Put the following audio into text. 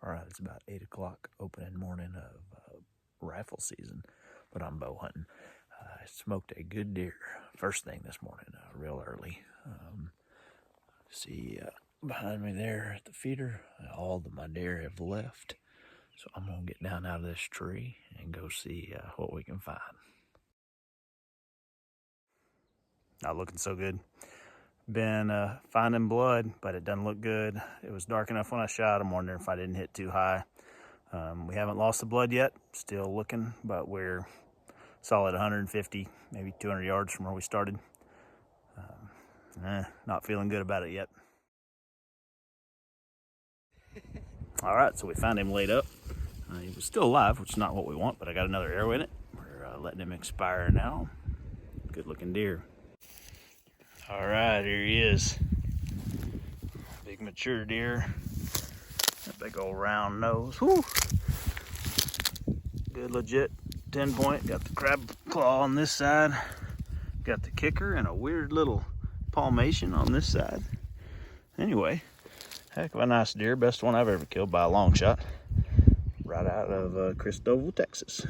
All right, it's about 8 o'clock, opening morning of rifle season, but I'm bow hunting. I smoked a good deer first thing this morning, real early. See behind me there at the feeder, all of my deer have left. So I'm gonna get down out of this tree and go see what we can find. Not looking so good. Been finding blood, but it doesn't look good. It was dark enough when I shot. I'm wondering if I didn't hit too high. We haven't lost the blood yet, still looking, but we're solid 150, maybe 200 yards from where we started. Not feeling good about it yet. All right, so we found him laid up. He was still alive, which is not what we want, but I got another arrow in it. We're letting him expire now. Good looking deer. All right, here he is. Big mature deer. That big old round nose. Whew. Good legit 10 point. Got the crab claw on this side. Got the kicker and a weird little palmation on this side. Anyway, heck of a nice deer. Best one I've ever killed by a long shot. Right out of Christoval, Texas.